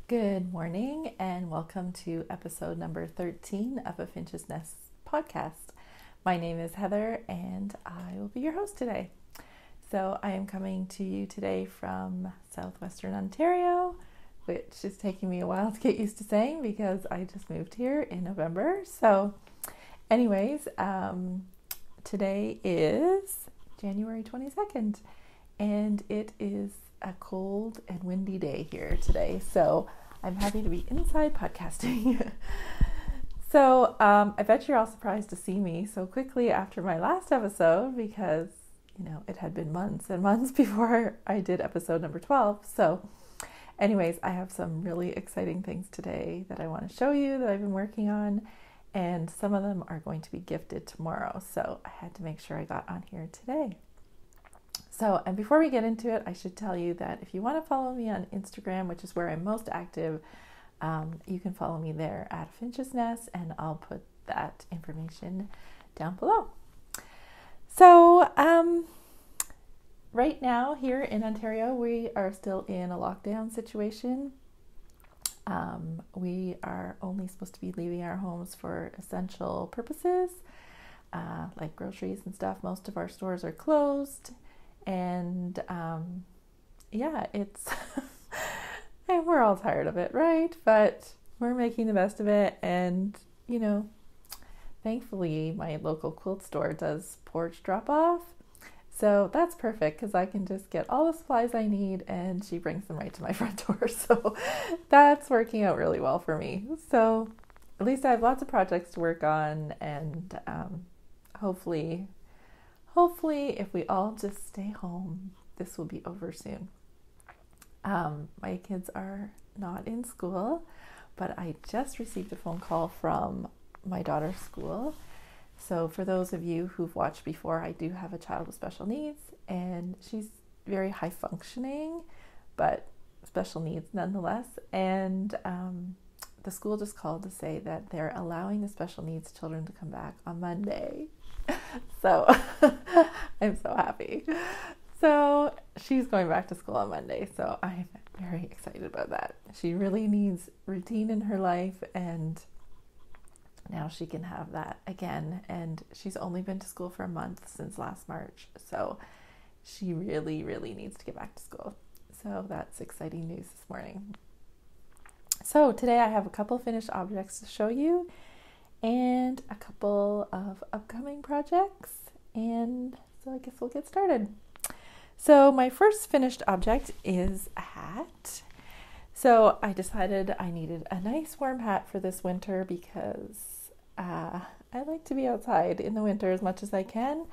Good morning and welcome to episode number 13 of a Finch's Nest podcast. My name is Heather and I will be your host today. So I am coming to you today from southwestern Ontario, which is taking me a while to get used to saying because I just moved here in November. So anyways, today is January 22nd and it is a cold and windy day here today, so I'm happy to be inside podcasting. So I bet you're all surprised to see me so quickly after my last episode because it had been months and months before I did episode number 12. So anyways, I have some really exciting things today that I want to show you that I've been working on, and some of them are going to be gifted tomorrow, so I had to make sure I got on here today. So, and before we get into it, I should tell you that if you want to follow me on Instagram, which is where I'm most active, you can follow me there at Finch's Nest, and I'll put that information down below. So, right now here in Ontario, we are still in a lockdown situation. We are only supposed to be leaving our homes for essential purposes, like groceries and stuff. Most of our stores are closed. And it's and we're all tired of it, right? But we're making the best of it, and thankfully my local quilt store does porch drop off, so that's perfect because I can just get all the supplies I need and she brings them right to my front door. So that's working out really well for me. So at least I have lots of projects to work on, and hopefully if we all just stay home, this will be over soon. My kids are not in school, but I just received a phone call from my daughter's school. So for those of you who've watched before, I do have a child with special needs, and she's very high functioning, but special needs nonetheless. And the school just called to say that they're allowing the special needs children to come back on Monday. So I'm so happy. So she's going back to school on Monday, so I'm very excited about that. She really needs routine in her life, and now she can have that again. And she's only been to school for a month since last March, so she really needs to get back to school. So that's exciting news this morning. So today I have a couple finished objects to show you, and a couple of upcoming projects, and so I guess we'll get started. So my first finished object is a hat. So I decided I needed a nice warm hat for this winter because I like to be outside in the winter as much as I can,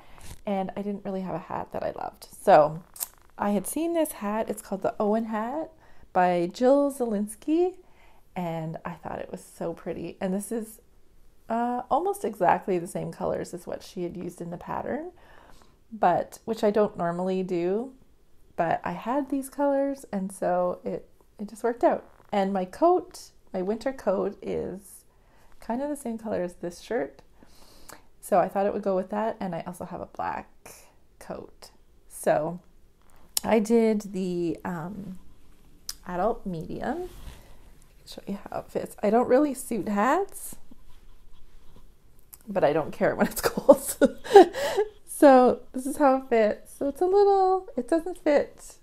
and I didn't really have a hat that I loved. So I had seen this hat. It's called the Owen hat by Zielinski, and I thought it was so pretty. And this is almost exactly the same colors as what she had used in the pattern, but which I don't normally do, but I had these colors, and so it just worked out. And my coat, my winter coat, is kind of the same color as this shirt, so I thought it would go with that. And I also have a black coat, so I did the adult medium. I'll show you how it fits. I don't really suit hats, but I don't care when it's cold. So this is how it fits. So it doesn't fit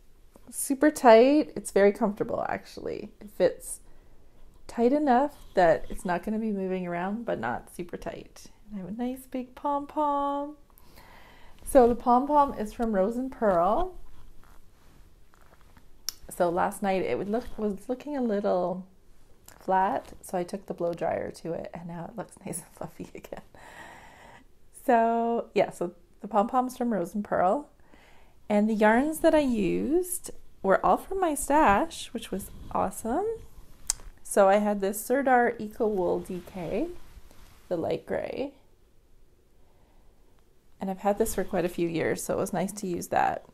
super tight. It's very comfortable, actually. It fits tight enough that it's not going to be moving around, but not super tight. And I have a nice big pom-pom. So the pom-pom is from Rose and Purl. So last night it was looking a little flat, so I took the blow dryer to it, and now it looks nice and fluffy again. So yeah, so the pom-poms from Rose and Purl, and the yarns that I used were all from my stash, which was awesome. So I had this Sirdar Eco Wool DK, the light gray, and I've had this for quite a few years, so it was nice to use that.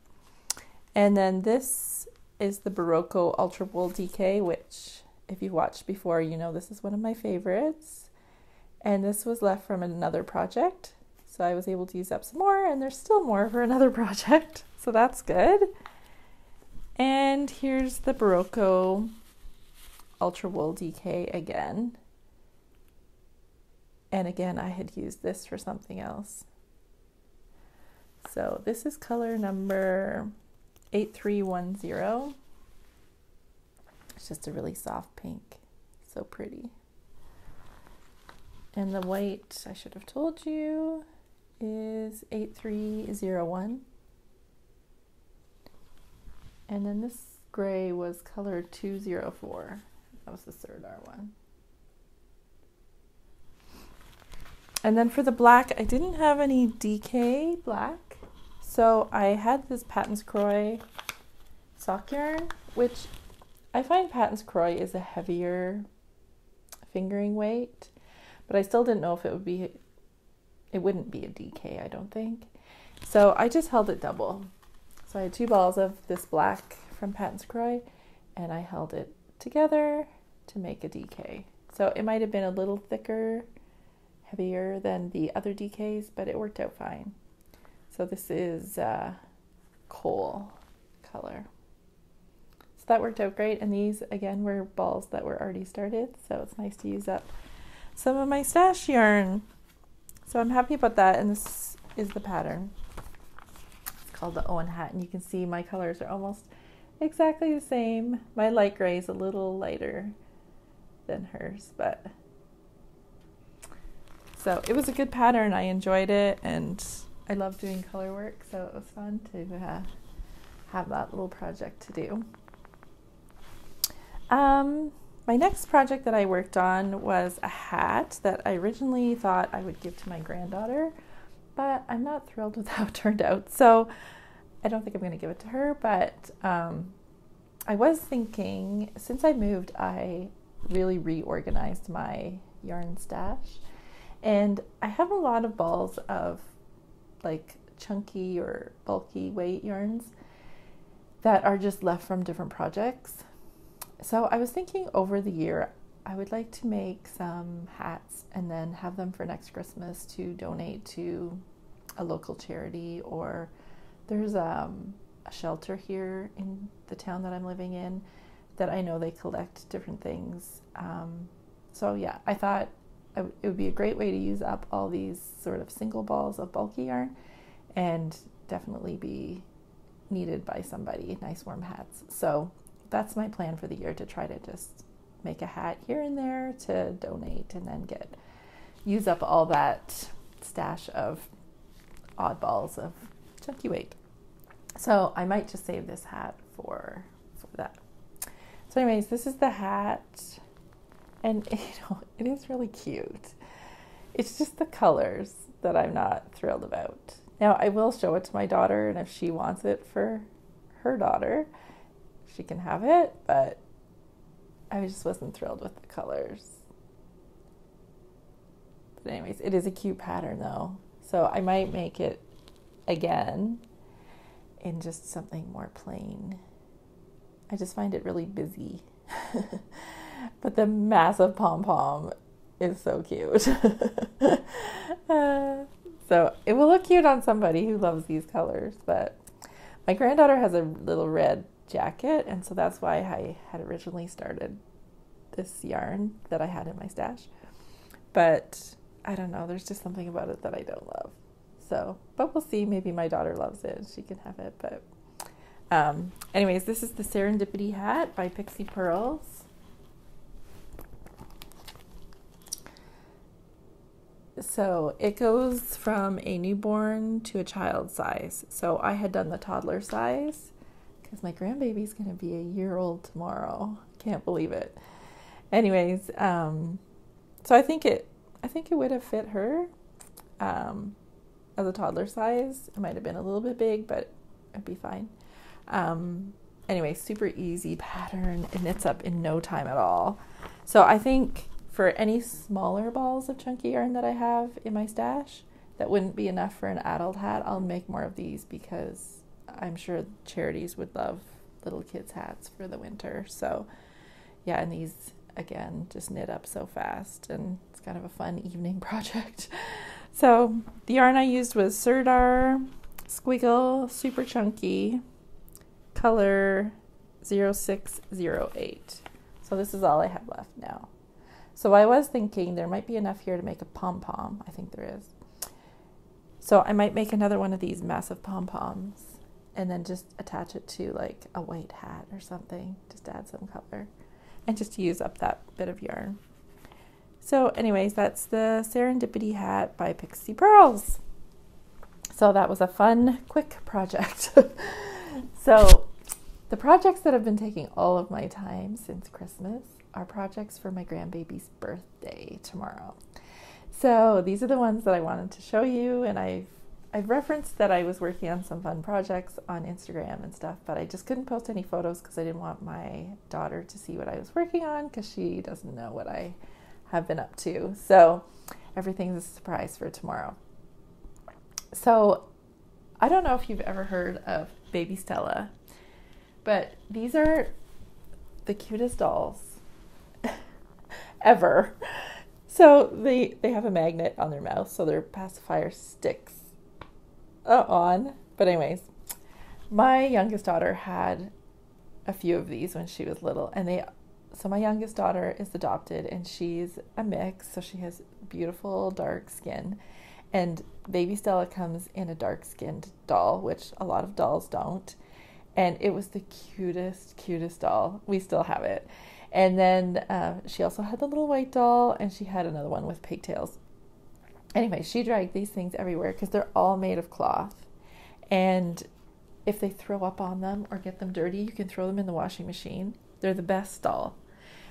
And then this is the Berroco Ultra Wool Dk, which if you've watched before, this is one of my favorites. And this was left from another project, so I was able to use up some more, and there's still more for another project, so that's good. And here's the Berroco Ultra Wool DK again. And again, I had used this for something else. So this is color number 8310. It's just a really soft pink. So pretty. And the white, I should have told you, is 8301. And then this gray was color 204. That was the Sirdar one. And then for the black, I didn't have any DK black. So I had this Patons Kroy sock yarn, which I find Patons Kroy is a heavier fingering weight, but I still didn't know if it wouldn't be a DK, I don't think. So I just held it double. So I had 2 balls of this black from Patons Kroy, and I held it together to make a DK. So it might have been a little thicker, heavier than the other DKs, but it worked out fine. So this is coal color. So that worked out great, and these again were balls that were already started, so it's nice to use up some of my stash yarn. So I'm happy about that, and this is the pattern. It's called the Owen hat, and you can see my colors are almost exactly the same. My light gray is a little lighter than hers, but so it was a good pattern. I enjoyed it, and I love doing color work, so it was fun to have that little project to do. My next project that I worked on was a hat that I originally thought I would give to my granddaughter, but I'm not thrilled with how it turned out. So I don't think I'm going to give it to her, but I was thinking, since I moved, I really reorganized my yarn stash. And I have a lot of balls of like chunky or bulky weight yarns that are just left from different projects. So I was thinking over the year, I would like to make some hats and then have them for next Christmas to donate to a local charity, or there's a shelter here in the town that I'm living in that I know they collect different things. So yeah, I thought it would be a great way to use up all these sort of single balls of bulky yarn and definitely be needed by somebody, nice warm hats. So that's my plan for the year, to try to just make a hat here and there to donate and then use up all that stash of oddballs of chunky weight. So I might just save this hat for that. So anyways, this is the hat, and it is really cute. It's just the colors that I'm not thrilled about. Now I will show it to my daughter, and if she wants it for her daughter, she can have it, but I just wasn't thrilled with the colors. But anyways, it is a cute pattern though. So I might make it again in just something more plain. I just find it really busy. But the massive pom-pom is so cute. So it will look cute on somebody who loves these colors, but my granddaughter has a little red jacket, and so that's why I had originally started this yarn that I had in my stash. But I don't know, there's just something about it that I don't love. So, but we'll see, maybe my daughter loves it and she can have it. But anyways, this is the Serendipity hat by Pixie Purls. So it goes from a newborn to a child size. So I had done the toddler size because my grandbaby's going to be a year old tomorrow. Can't believe it. Anyways, so I think it would have fit her as a toddler size. It might have been a little bit big, but it'd be fine. Anyway, super easy pattern. It knits up in no time at all. So I think for any smaller balls of chunky yarn that I have in my stash that wouldn't be enough for an adult hat, I'll make more of these because I'm sure charities would love little kids' hats for the winter. So yeah, and these again just knit up so fast, and it's kind of a fun evening project. So the yarn I used was Sirdar Squiggle Super Chunky, color 0608. So this is all I have left now. So I was thinking there might be enough here to make a pom-pom. I think there is. So I might make another one of these massive pom-poms and then just attach it to like a white hat or something, just to add some color and just to use up that bit of yarn. So anyways, that's the Serendipity hat by Pixie Purls. So that was a fun, quick project. So the projects that have been taking all of my time since Christmas are projects for my grandbaby's birthday tomorrow. So these are the ones that I wanted to show you, and I've referenced that I was working on some fun projects on Instagram and stuff, but I just couldn't post any photos because I didn't want my daughter to see what I was working on because she doesn't know what I have been up to. So everything's a surprise for tomorrow. So I don't know if you've ever heard of baby Stella, but these are the cutest dolls ever. So they have a magnet on their mouth, so their pacifier sticks on. But anyways, my youngest daughter had a few of these when she was little, and so my youngest daughter is adopted, and she's a mix, so she has beautiful dark skin. And baby Stella comes in a dark-skinned doll, which a lot of dolls don't. And it was the cutest doll. We still have it. And then she also had the little white doll, and she had another one with pigtails. Anyway, she dragged these things everywhere because they're all made of cloth. And if they throw up on them or get them dirty, you can throw them in the washing machine. They're the best doll.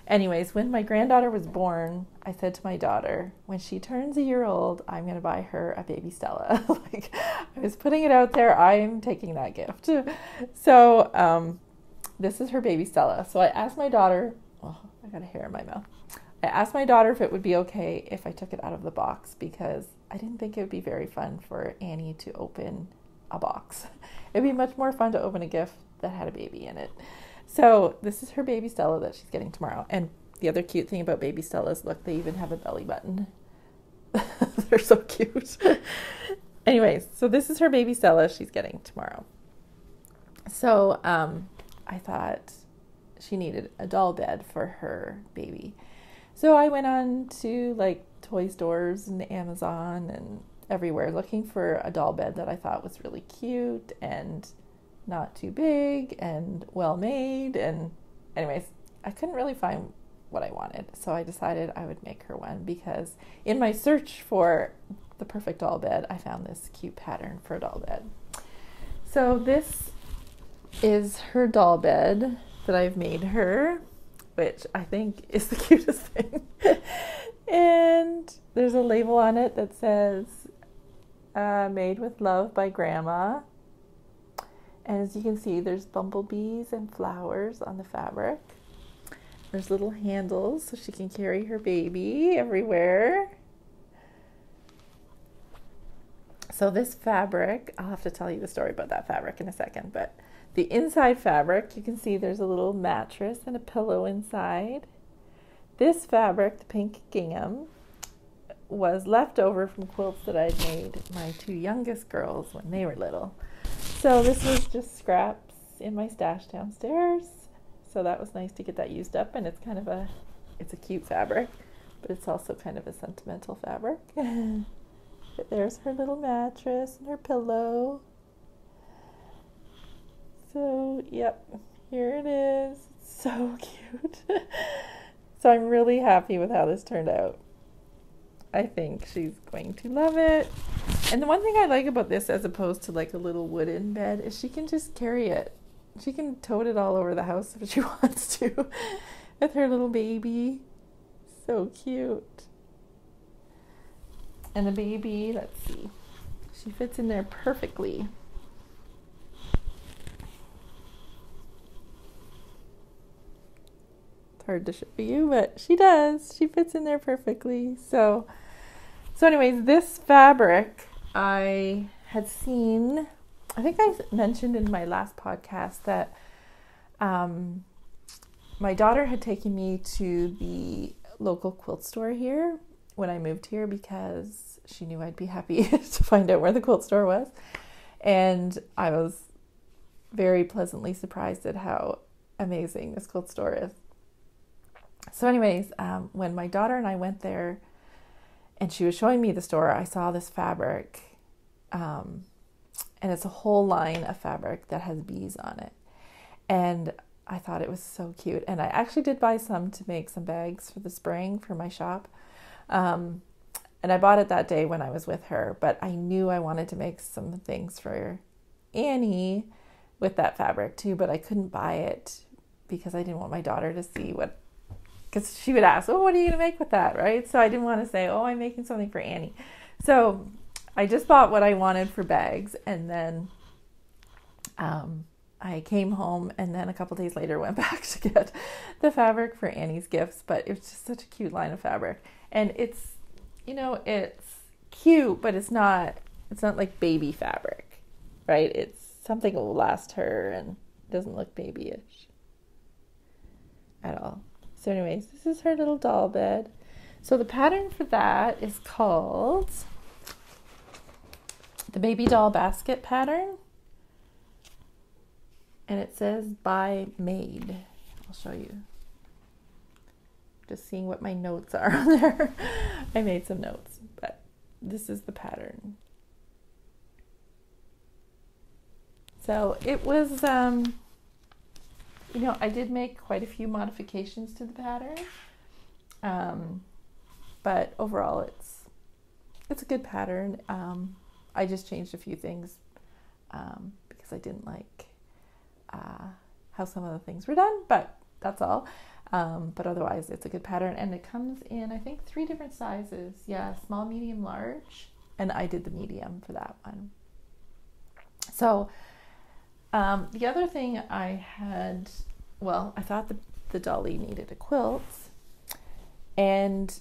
Anyways, when my granddaughter was born, I said to my daughter, when she turns a year old, I'm going to buy her a baby Stella. Like, I was putting it out there. I'm taking that gift. So this is her baby Stella. So I asked my daughter, oh, I got a hair in my mouth. I asked my daughter if it would be okay if I took it out of the box because I didn't think it would be very fun for Annie to open a box. It'd be much more fun to open a gift that had a baby in it. So this is her baby Stella that she's getting tomorrow. And the other cute thing about baby Stellas, look, they even have a belly button. They're so cute. Anyways, so this is her baby Stella she's getting tomorrow. So I thought she needed a doll bed for her baby. So I went on to like toy stores and Amazon and everywhere looking for a doll bed that I thought was really cute and not too big and well made. And anyways, I couldn't really find what I wanted, so I decided I would make her one because in my search for the perfect doll bed, I found this cute pattern for a doll bed. So this is her doll bed that I've made her, which I think is the cutest thing. And there's a label on it that says made with love by Grandma. And as you can see, there's bumblebees and flowers on the fabric. There's little handles so she can carry her baby everywhere. So this fabric, I'll have to tell you the story about that fabric in a second, but the inside fabric, you can see there's a little mattress and a pillow inside. This fabric, the pink gingham, was left over from quilts that I'd made my two youngest girls when they were little. So this was just scraps in my stash downstairs. So that was nice to get that used up, and it's a cute fabric, but it's also kind of a sentimental fabric. But there's her little mattress and her pillow. So, yep, here it is. It's so cute. So I'm really happy with how this turned out. I think she's going to love it. And the one thing I like about this, as opposed to like a little wooden bed, is she can just carry it. She can tote it all over the house if she wants to with her little baby. So cute. And the baby, let's see, she fits in there perfectly. It's hard to show you, but she does. She fits in there perfectly. So anyways, this fabric I had seen, I think I mentioned in my last podcast that my daughter had taken me to the local quilt store here when I moved here because she knew I'd be happy to find out where the quilt store was. And I was very pleasantly surprised at how amazing this quilt store is. So anyways, when my daughter and I went there and she was showing me the store, I saw this fabric, and it's a whole line of fabric that has bees on it. And I thought it was so cute. And I actually did buy some to make some bags for the spring for my shop. And I bought it that day when I was with her, but I knew I wanted to make some things for Annie with that fabric too, but I couldn't buy it because I didn't want my daughter to see what, because she would ask, oh, what are you going to make with that, right? So I didn't want to say, oh, I'm making something for Annie. So I just bought what I wanted for bags, and then I came home, and then a couple days later went back to get the fabric for Annie's gifts. But it was just such a cute line of fabric, and it's, you know, it's cute, but it's not like baby fabric, right? It's something that will last her and doesn't look babyish at all. So anyways, this is her little doll bed. So the pattern for that is called the baby doll basket pattern. And it says by Maid. I'll show you. Just seeing what my notes are on there. I made some notes, but this is the pattern. So it was, you know, I did make quite a few modifications to the pattern. But overall it's a good pattern. I just changed a few things because I didn't like how some of the things were done, but that's all. But otherwise it's a good pattern, and it comes in, I think, 3 different sizes. Yeah, small, medium, large, and I did the medium for that one. So the other thing I had, well, I thought the dolly needed a quilt, and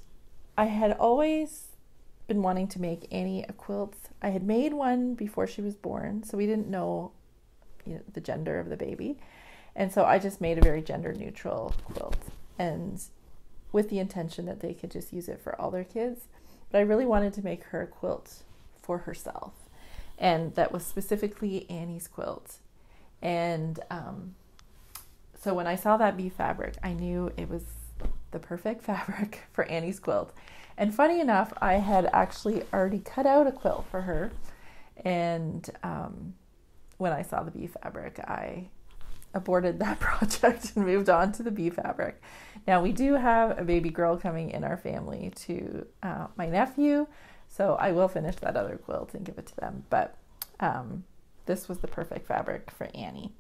I had always been wanting to make Annie a quilt. I had made one before she was born, so we didn't know, you know, the gender of the baby, and so I just made a very gender neutral quilt, and with the intention that they could just use it for all their kids. But I really wanted to make her a quilt for herself, and that was specifically Annie's quilt. And so when I saw that bee fabric, I knew it was the perfect fabric for Annie's quilt. And funny enough, I had actually already cut out a quilt for her, and when I saw the bee fabric, I aborted that project and moved on to the bee fabric. Now we do have a baby girl coming in our family to my nephew, so I will finish that other quilt and give it to them. But this was the perfect fabric for Annie.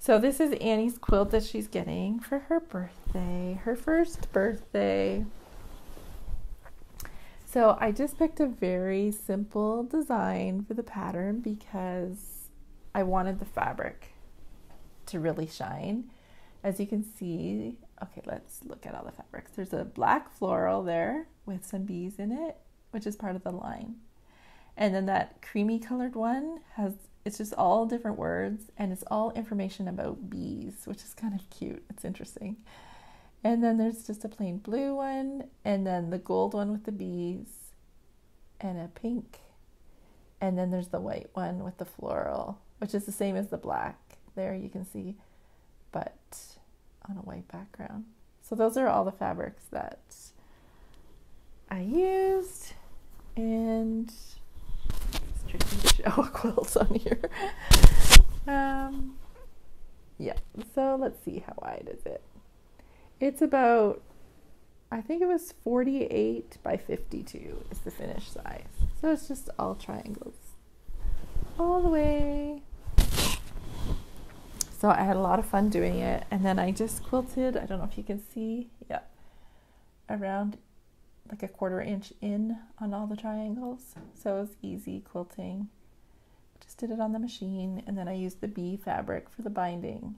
So this is Annie's quilt that she's getting for her birthday, her first birthday. So I just picked a very simple design for the pattern because I wanted the fabric to really shine. As you can see, okay, let's look at all the fabrics. There's a black floral there with some bees in it, which is part of the line. And then that creamy colored one it's just all different words, and it's all information about bees, which is kind of cute. It's interesting. And then there's just a plain blue one, and then the gold one with the bees, and a pink. And then there's the white one with the floral, which is the same as the black. There you can see, but on a white background. So those are all the fabrics that I used, and it's tricky to show a quilt on here. Yeah, so let's see, how wide is it? It's about, I think it was 48 by 52 is the finished size. So it's just all triangles all the way. So I had a lot of fun doing it, and then I just quilted, I don't know if you can see, yeah, around like a 1/4 inch in on all the triangles. So it was easy quilting. Just did it on the machine, and then I used the bee fabric for the binding.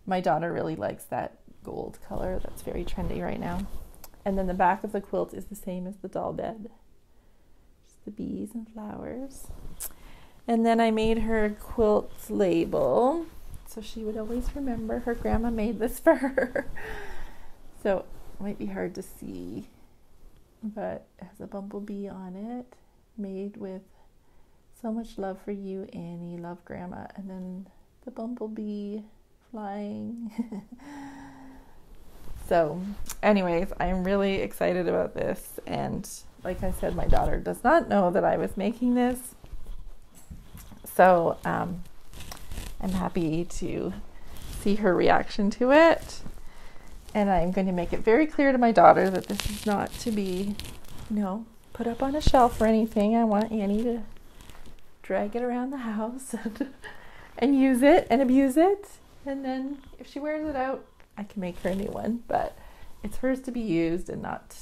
My daughter really likes that gold color. That's very trendy right now. And then the back of the quilt is the same as the doll bed. Just the bees and flowers. And then I made her a quilt label, so she would always remember her grandma made this for her. So it might be hard to see, but it has a bumblebee on it, made with so much love for you, Annie, love grandma, and then the bumblebee flying. So anyways, I'm really excited about this. And like I said, my daughter does not know that I was making this. So I'm happy to see her reaction to it. And I'm going to make it very clear to my daughter that this is not to be, put up on a shelf or anything. I want Annie to drag it around the house and use it and abuse it. And then if she wears it out, I can make her a new one. But it's hers to be used and not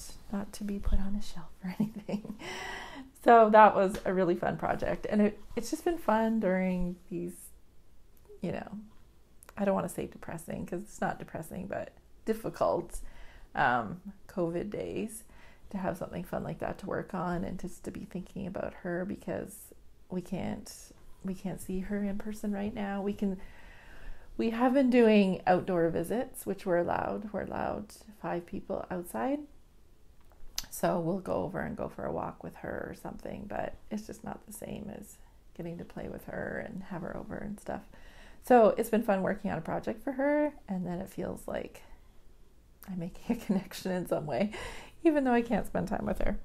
to be put on a shelf or anything. So that was a really fun project. And it's just been fun during these, I don't want to say depressing because it's not depressing, but difficult COVID days to have something fun like that to work on and just to be thinking about her because we can't see her in person right now. We have been doing outdoor visits, which we're allowed. We're allowed 5 people outside. So we'll go over and go for a walk with her or something, but it's just not the same as getting to play with her and have her over and stuff. So it's been fun working on a project for her, and then it feels like I'm making a connection in some way, even though I can't spend time with her.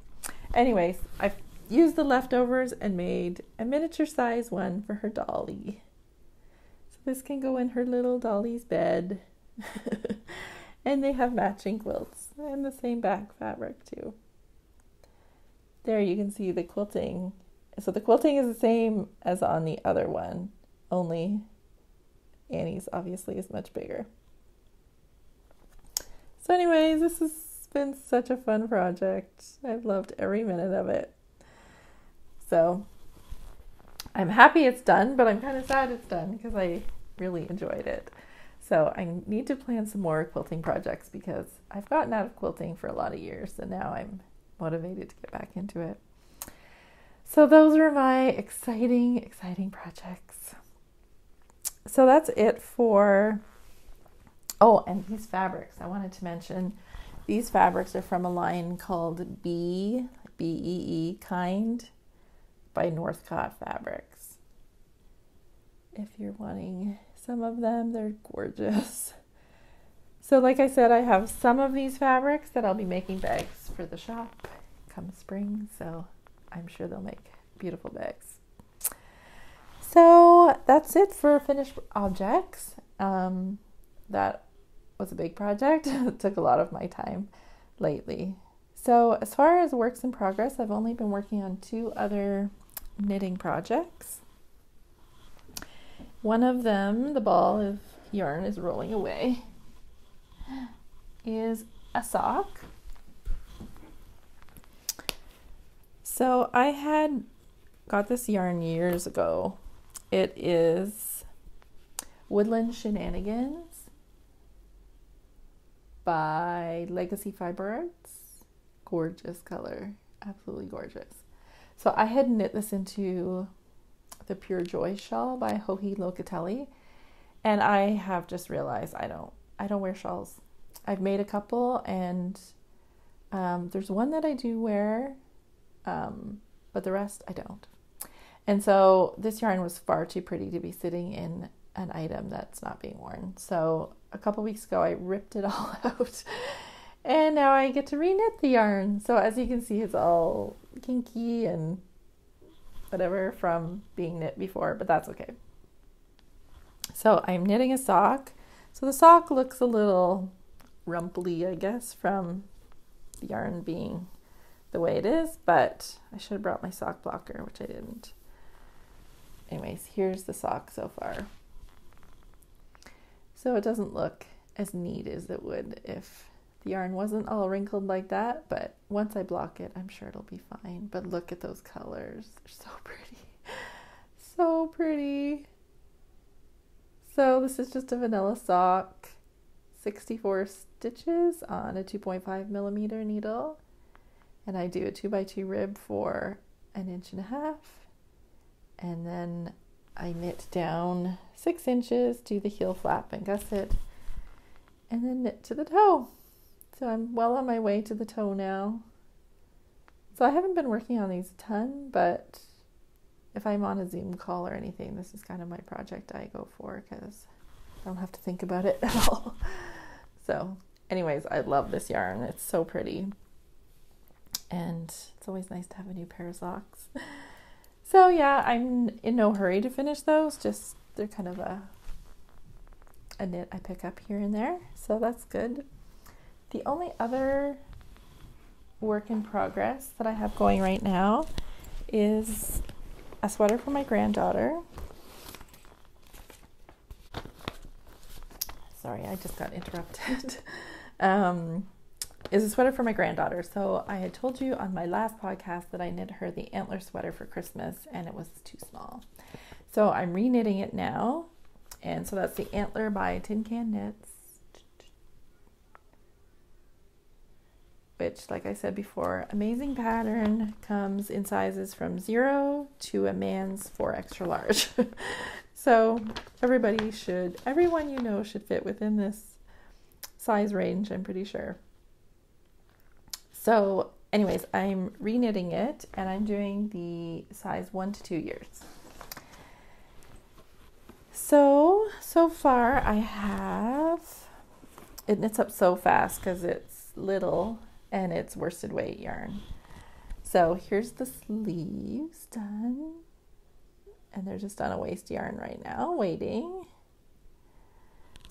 Anyways, I've used the leftovers and made a miniature size one for her dolly. So this can go in her little dolly's bed. And they have matching quilts and the same back fabric too. There you can see the quilting. So the quilting is the same as on the other one, only Annie's obviously is much bigger. So anyways, this has been such a fun project. I've loved every minute of it. So I'm happy it's done, but I'm kind of sad it's done because I really enjoyed it. So I need to plan some more quilting projects because I've gotten out of quilting for a lot of years and now I'm motivated to get back into it. So those are my exciting projects. So that's it for, and these fabrics. I wanted to mention these fabrics are from a line called B-E-E Kind by Northcott Fabrics. If you're wanting some of them, they're gorgeous. So like I said, I have some of these fabrics that I'll be making bags for the shop come spring. So I'm sure they'll make beautiful bags. So that's it for finished objects. That was a big project. It took a lot of my time lately. So as far as works in progress, I've only been working on 2 other knitting projects. One of them, the ball of yarn is rolling away, is a sock. So I had got this yarn years ago. It is Woodland Shenanigans by Legacy Fiber Arts. Gorgeous color, absolutely gorgeous. So I had knit this into the Pure Joy shawl by Joji Locatelli, and I have just realized I don't wear shawls. I've made a couple, and there's one that I do wear, but the rest I don't. And so this yarn was far too pretty to be sitting in an item that's not being worn. So a couple weeks ago I ripped it all out, and now I get to re-knit the yarn. So as you can see, it's all kinky and whatever from being knit before, but that's okay. So I'm knitting a sock. So the sock looks a little rumply, I guess, from the yarn being the way it is, but I should have brought my sock blocker, which I didn't. Anyways, here's the sock so far. So it doesn't look as neat as it would if the yarn wasn't all wrinkled like that, but once I block it, I'm sure it'll be fine. But look at those colors. They're so pretty. So pretty. So this is just a vanilla sock, 64 stitches on a 2.5 millimeter needle. And I do a 2x2 rib for 1.5 inches. And then I knit down 6 inches, do the heel flap and gusset, and then knit to the toe. So I'm well on my way to the toe now. So I haven't been working on these a ton, but if I'm on a Zoom call or anything, this is kind of my project I go for because I don't have to think about it at all. So anyways, I love this yarn. It's so pretty. And it's always nice to have a new pair of socks. So yeah, I'm in no hurry to finish those. Just they're kind of a knit I pick up here and there. So that's good. The only other work in progress that I have going right now is a sweater for my granddaughter. Sorry, I just got interrupted. Is a sweater for my granddaughter. So I had told you on my last podcast that I knit her the Antler sweater for Christmas and it was too small. So I'm re-knitting it now. And so that's the Antler by Tin Can Knits, which, like I said before, amazing pattern, comes in sizes from 0 to a man's 4 extra large. So everyone you know should fit within this size range, I'm pretty sure. So anyways, I'm re-knitting it and I'm doing the size 1 to 2 years. So far I have, it knits up so fast because it's little and it's worsted weight yarn. So here's the sleeves done. And they're just on a waste yarn right now, waiting.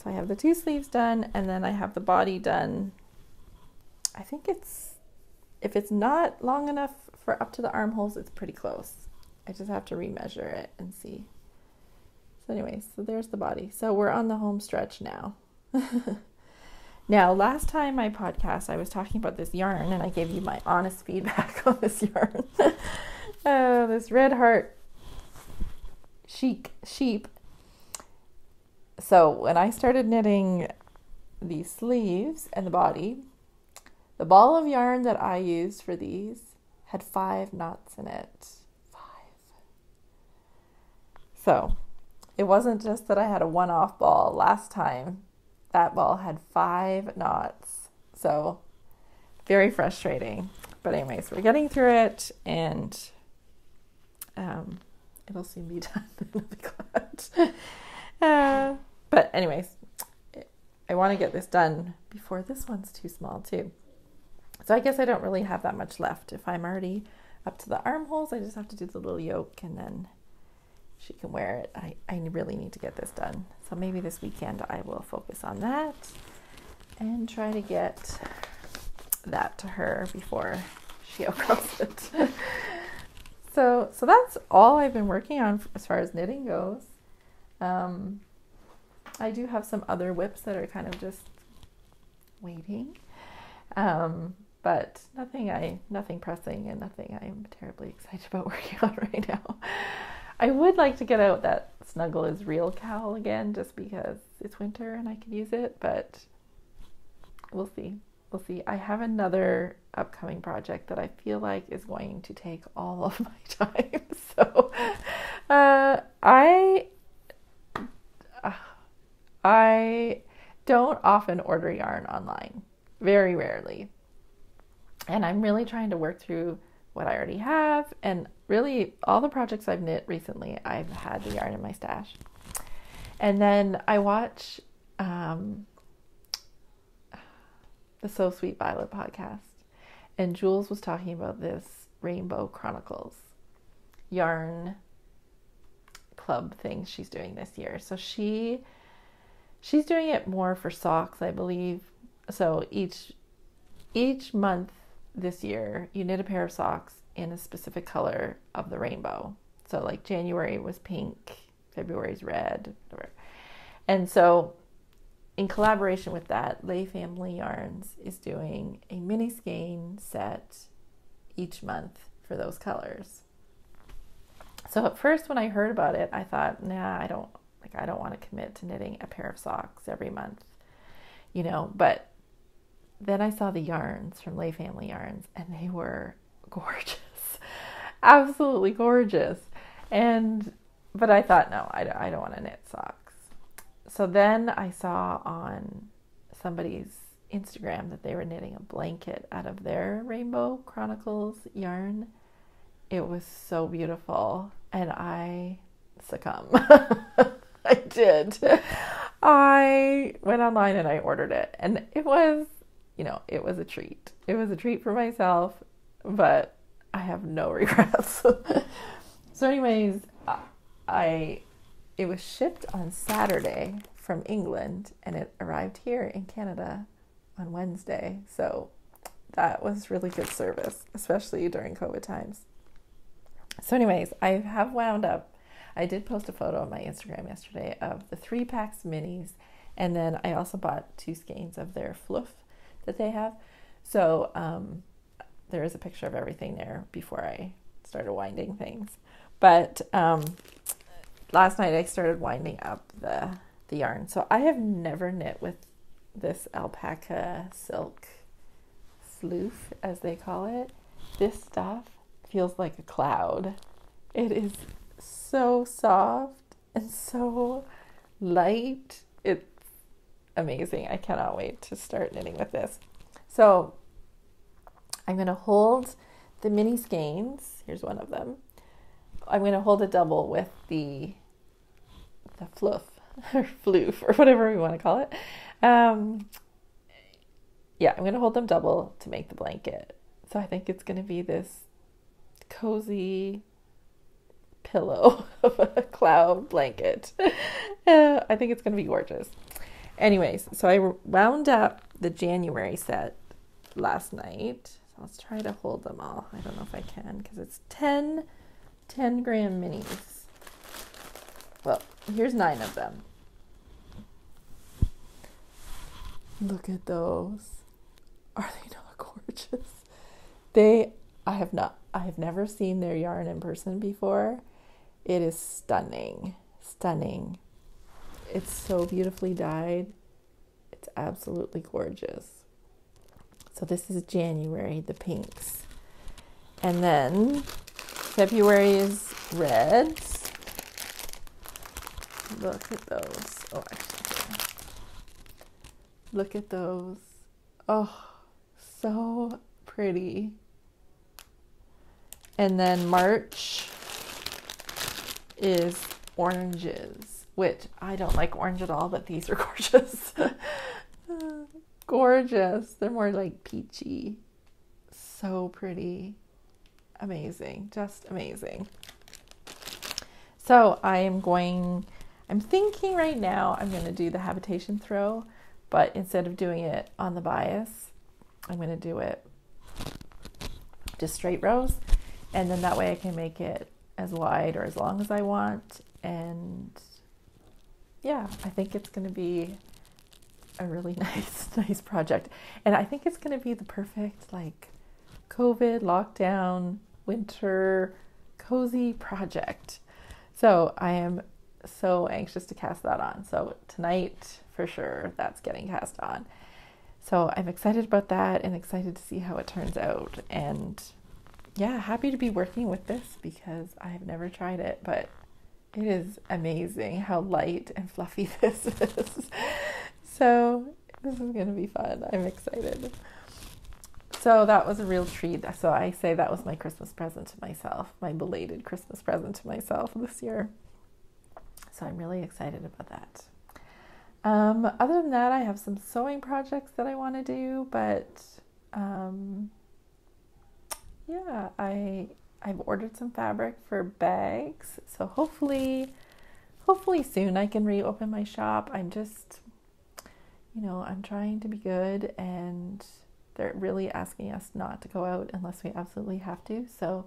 So I have the 2 sleeves done and then I have the body done. I think if it's not long enough for up to the armholes, it's pretty close. I just have to remeasure it and see. So anyways, so there's the body. So we're on the home stretch now. Now, last time my podcast, I was talking about this yarn and I gave you my honest feedback on this yarn. This Red Heart Chic sheep. So when I started knitting the sleeves and the body, the ball of yarn that I used for these had 5 knots in it. 5. So it wasn't just that I had a one-off ball. Last time, that ball had 5 knots. So very frustrating. But anyways, we're getting through it and it'll soon be done. I'll be glad. But anyways, I want to get this done before this one's too small too. So I guess I don't really have that much left. If I'm already up to the armholes, I just have to do the little yoke and then she can wear it. I really need to get this done. So maybe this weekend I will focus on that and try to get that to her before she outgrows it. So that's all I've been working on as far as knitting goes. I do have some other whips that are kind of just waiting. But nothing pressing and nothing I'm terribly excited about working on right now. I would like to get out that Snuggle is Real cowl again just because it's winter and I could use it, but we'll see. We'll see. I have another upcoming project that I feel like is going to take all of my time. So I don't often order yarn online. Very rarely. And I'm really trying to work through what I already have. And really, all the projects I've knit recently, I've had the yarn in my stash. And then I watch the So Sweet Violet podcast. And Jules was talking about this Rainbow Chronicles yarn club thing she's doing this year. So she's doing it more for socks, I believe. So each month this year, you knit a pair of socks in a specific color of the rainbow. So like January was pink, February's red, whatever. And so in collaboration with that, Lay Family Yarns is doing a mini skein set each month for those colors. So at first when I heard about it, I thought, nah, I don't want to commit to knitting a pair of socks every month, but then I saw the yarns from Lay Family Yarns and they were gorgeous, absolutely gorgeous. But I thought, no, I don't want to knit socks. So then I saw on somebody's Instagram that they were knitting a blanket out of their Rainbow Chronicles yarn. It was so beautiful and I succumbed. I did. I went online and I ordered it, and it was, it was a treat. It was a treat for myself, but I have no regrets. So anyways, it was shipped on Saturday from England, and it arrived here in Canada on Wednesday. So that was really good service, especially during COVID times. So anyways, I have wound up. I did post a photo on my Instagram yesterday of the 3 packs of minis, and then I also bought 2 skeins of their floof that they have. So there is a picture of everything there before I started winding things. But last night I started winding up the yarn. So I have never knit with this alpaca silk floof, as they call it. This stuff feels like a cloud. It is so soft and so light. It's amazing. I cannot wait to start knitting with this. So I'm going to hold the mini skeins. Here's one of them. I'm going to hold a double with the fluff or floof or whatever we want to call it. I'm going to hold them double to make the blanket. So I think it's going to be this cozy pillow of a cloud blanket. I think it's going to be gorgeous. Anyways, so I wound up the January set last night. So let's try to hold them all. I don't know if I can because it's 10 gram minis. Well, here's 9 of them. Look at those. Are they not gorgeous? I have never seen their yarn in person before. It is stunning. Stunning. It's so beautifully dyed. It's absolutely gorgeous. So this is January, the pinks. And then February is reds. Look at those. Oh, actually, look at those. Oh, so pretty. And then March is oranges, which I don't like orange at all, but these are gorgeous. Gorgeous. They're more like peachy. So pretty. Amazing. Just amazing. So I'm thinking right now I'm going to do the Habitation throw, but instead of doing it on the bias, I'm going to do it just straight rows. And then that way I can make it as wide or as long as I want. And yeah, I think it's going to be a really nice project. And I think it's going to be the perfect COVID, lockdown, winter, cozy project. So I am so anxious to cast that on. So tonight, for sure, that's getting cast on. So I'm excited about that and excited to see how it turns out. And yeah, happy to be working with this because I have never tried it, but it is amazing how light and fluffy this is. So this is going to be fun. I'm excited. So that was a real treat. So I say that was my Christmas present to myself, my belated Christmas present to myself this year. So I'm really excited about that. Other than that, I have some sewing projects that I want to do, but yeah, I've ordered some fabric for bags. So hopefully soon I can reopen my shop. I'm just, I'm trying to be good, and they're really asking us not to go out unless we absolutely have to. So,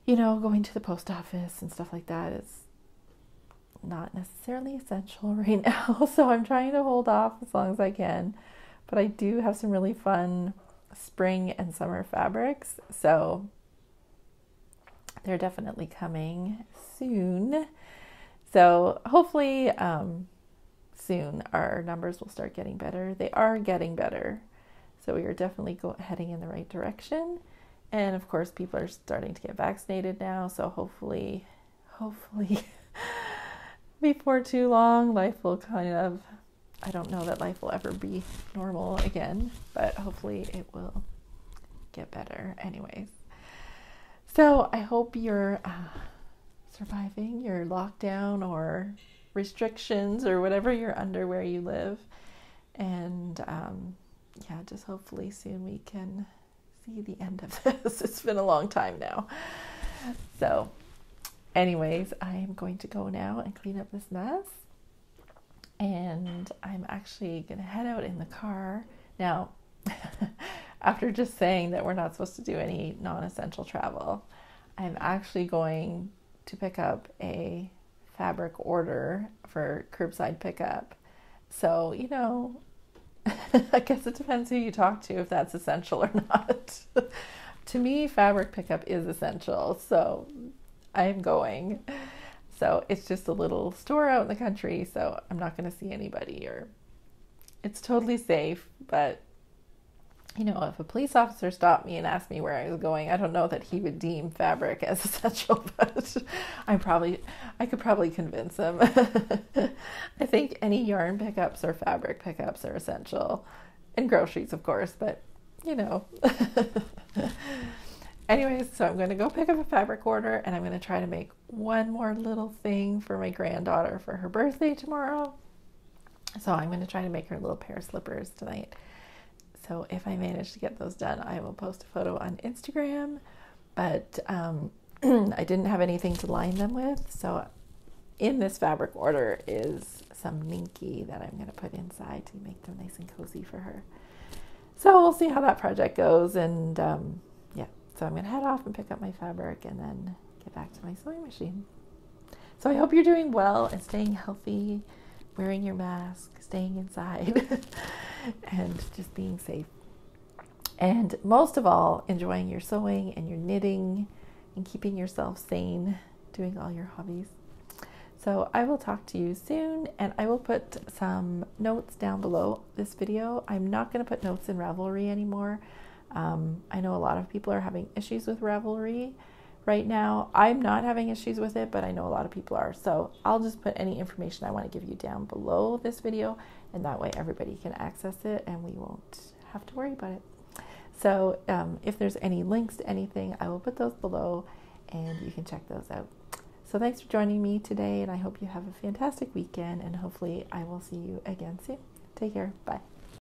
going to the post office and stuff like that is not necessarily essential right now. So I'm trying to hold off as long as I can. But I do have some really fun spring and summer fabrics. So they're definitely coming soon. So hopefully soon our numbers will start getting better. They are getting better. So we are definitely heading in the right direction. And of course, people are starting to get vaccinated now. So hopefully before too long, life will I don't know that life will ever be normal again, but hopefully it will get better anyways. So I hope you're surviving your lockdown or restrictions or whatever you're under where you live. And yeah, just hopefully soon we can see the end of this. It's been a long time now. So anyways, I am going to go now and clean up this mess. And I'm actually going to head out in the car. Now, after just saying that we're not supposed to do any non-essential travel, I'm actually going to pick up a fabric order for curbside pickup. So, you know, I guess it depends who you talk to if that's essential or not. To me, fabric pickup is essential, so I'm going. So it's just a little store out in the country, so I'm not going to see anybody, or it's totally safe. But, you know, if a police officer stopped me and asked me where I was going, I don't know that he would deem fabric as essential, but I could probably convince him. I think any yarn pickups or fabric pickups are essential, and groceries, of course, but, you know. Anyways, so I'm going to go pick up a fabric order, and I'm going to try to make one more little thing for my granddaughter for her birthday tomorrow. So I'm going to try to make her a little pair of slippers tonight. So if I manage to get those done, I will post a photo on Instagram. But I didn't have anything to line them with. So in this fabric order is some Ninky that I'm going to put inside to make them nice and cozy for her. So we'll see how that project goes. And yeah, so I'm going to head off and pick up my fabric and then get back to my sewing machine. So I hope you're doing well and staying healthy, wearing your mask, staying inside, and just being safe. And most of all, enjoying your sewing and your knitting and keeping yourself sane, doing all your hobbies. So I will talk to you soon, and I will put some notes down below this video. I'm not going to put notes in Ravelry anymore. I know a lot of people are having issues with Ravelry right now. I'm not having issues with it, but I know a lot of people are. So I'll just put any information I want to give you down below this video, and that way everybody can access it and we won't have to worry about it. So if there's any links to anything, I will put those below and you can check those out. So thanks for joining me today, and I hope you have a fantastic weekend, and hopefully I will see you again soon. Take care. Bye.